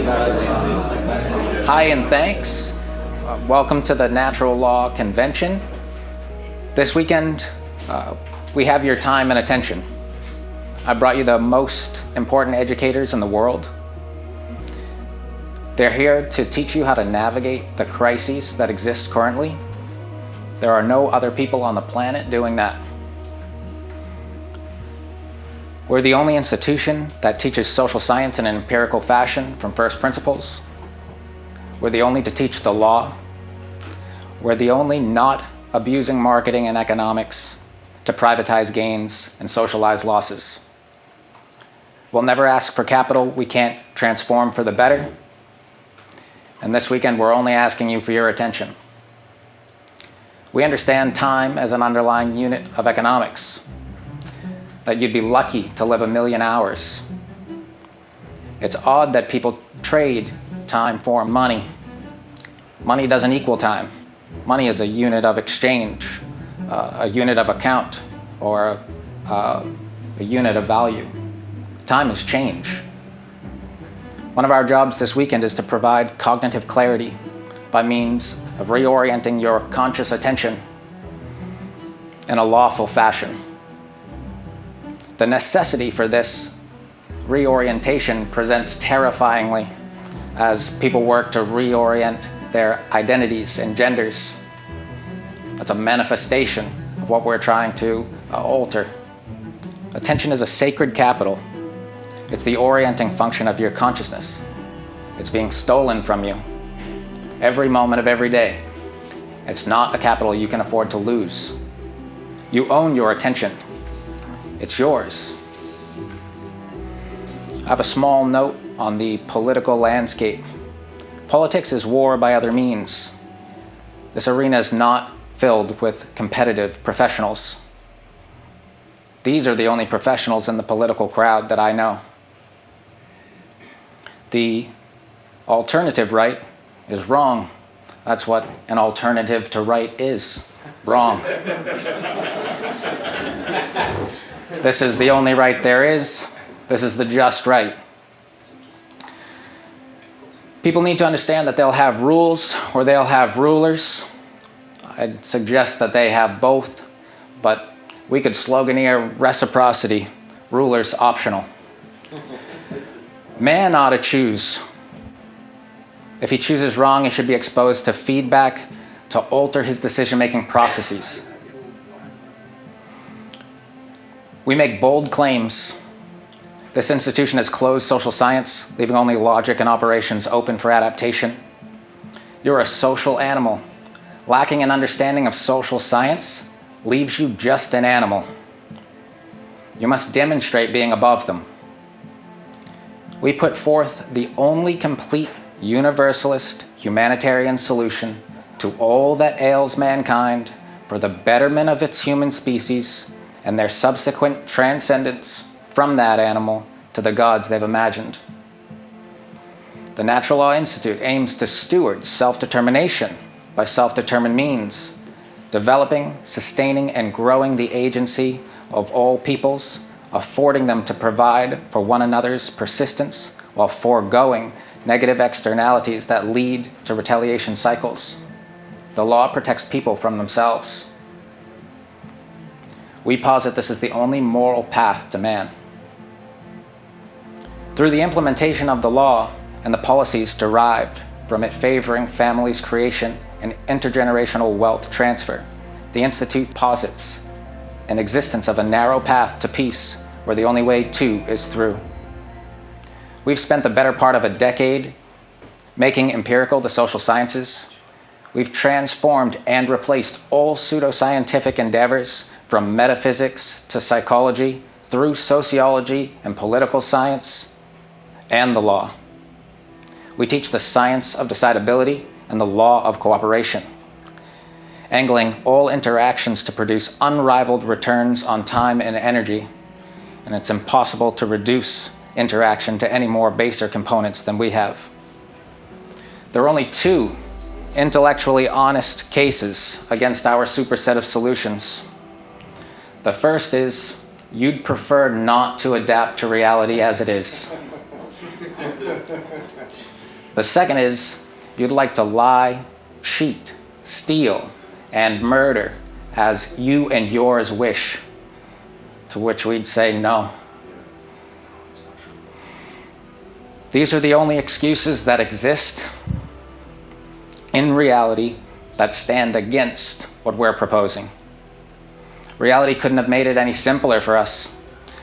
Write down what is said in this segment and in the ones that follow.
Hi and thanks. Welcome to the Natural Law Convention. This weekend, we have your time and attention. I brought you the most important educators in the world. They're here to teach you how to navigate the crises that exist currently. There are no other people on the planet doing that. We're the only institution that teaches social science in an empirical fashion from first principles. We're the only to teach the law. We're the only not abusing marketing and economics to privatize gains and socialize losses. We'll never ask for capital we can't transform for the better. And this weekend, we're only asking you for your attention. We understand time as an underlying unit of economics, that you'd be lucky to live 1,000,000 hours. It's odd that people trade time for money. Money doesn't equal time. Money is a unit of exchange, a unit of account, or a unit of value. Time is change. One of our jobs this weekend is to provide cognitive clarity by means of reorienting your conscious attention in a lawful fashion. The necessity for this reorientation presents terrifyingly as people work to reorient their identities and genders. That's a manifestation of what we're trying to alter. Attention is a sacred capital. It's the orienting function of your consciousness. It's being stolen from you every moment of every day. It's not a capital you can afford to lose. You own your attention. It's yours. I have a small note on the political landscape. Politics is war by other means. This arena is not filled with competitive professionals. These are the only professionals in the political crowd that I know. The alternative right is wrong. That's what an alternative to right is. Wrong. This is the only right there is. This is the just right. People need to understand that they'll have rules or they'll have rulers. I'd suggest that they have both, but we could sloganeer reciprocity, rulers optional. Man ought to choose. If he chooses wrong, he should be exposed to feedback to alter his decision-making processes. We make bold claims. This institution has closed social science, leaving only logic and operations open for adaptation. You're a social animal. Lacking an understanding of social science leaves you just an animal. You must demonstrate being above them. We put forth the only complete universalist humanitarian solution to all that ails mankind for the betterment of its human species and their subsequent transcendence from that animal to the gods they've imagined. The Natural Law Institute aims to steward self-determination by self-determined means, developing, sustaining, and growing the agency of all peoples, affording them to provide for one another's persistence while foregoing negative externalities that lead to retaliation cycles. The law protects people from themselves. We posit this is the only moral path to man. Through the implementation of the law and the policies derived from it favoring families' creation and intergenerational wealth transfer, the Institute posits an existence of a narrow path to peace where the only way to is through. We've spent the better part of a decade making empirical the social sciences. We've transformed and replaced all pseudoscientific endeavors from metaphysics to psychology through sociology and political science and the law. We teach the science of decidability and the law of cooperation, angling all interactions to produce unrivaled returns on time and energy, and it's impossible to reduce interaction to any more baser components than we have. There are only two intellectually honest cases against our superset of solutions. The first is you'd prefer not to adapt to reality as it is. The second is you'd like to lie, cheat, steal, and murder as you and yours wish, to which we'd say no. These are the only excuses that exist in reality that stand against what we're proposing. Reality couldn't have made it any simpler for us.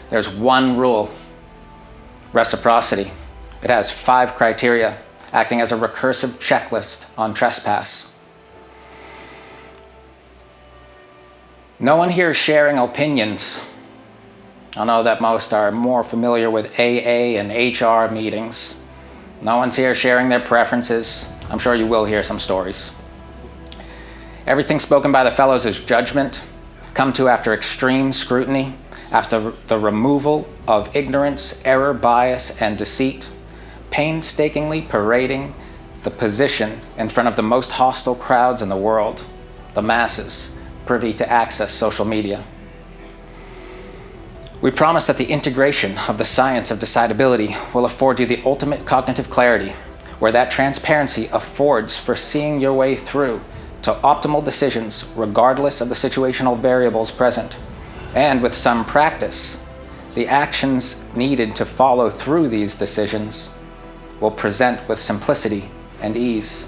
There's one rule: reciprocity. It has 5 criteria, acting as a recursive checklist on trespass. No one here is sharing opinions. I know that most are more familiar with AA and HR meetings. No one's here sharing their preferences. I'm sure you will hear some stories. Everything spoken by the fellows is judgment, come to after extreme scrutiny, after the removal of ignorance, error, bias, and deceit, painstakingly parading the position in front of the most hostile crowds in the world, the masses, privy to access social media. We promise that the integration of the science of decidability will afford you the ultimate cognitive clarity, where that transparency affords for seeing your way through to optimal decisions regardless of the situational variables present. And with some practice, the actions needed to follow through these decisions will present with simplicity and ease.